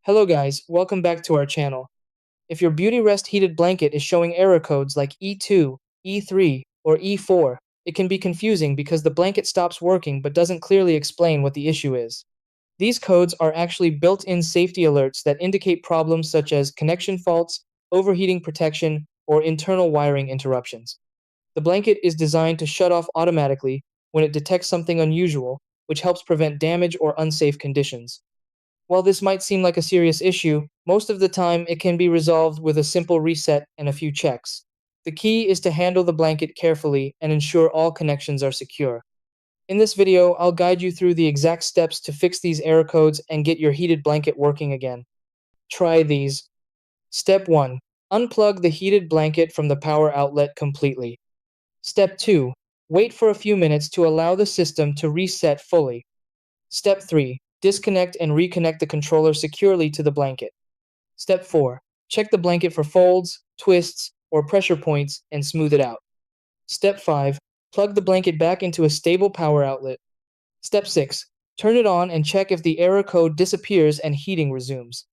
Hello guys, welcome back to our channel. If your Beautyrest heated blanket is showing error codes like E2, E3, or E4, it can be confusing because the blanket stops working but doesn't clearly explain what the issue is. These codes are actually built-in safety alerts that indicate problems such as connection faults, overheating protection, or internal wiring interruptions. The blanket is designed to shut off automatically when it detects something unusual, which helps prevent damage or unsafe conditions. While this might seem like a serious issue, most of the time it can be resolved with a simple reset and a few checks. The key is to handle the blanket carefully and ensure all connections are secure. In this video, I'll guide you through the exact steps to fix these error codes and get your heated blanket working again. Try these. Step 1. Unplug the heated blanket from the power outlet completely. Step 2. Wait for a few minutes to allow the system to reset fully. Step 3. Disconnect and reconnect the controller securely to the blanket. Step 4. Check the blanket for folds, twists, or pressure points and smooth it out. Step 5. Plug the blanket back into a stable power outlet. Step 6. Turn it on and check if the error code disappears and heating resumes.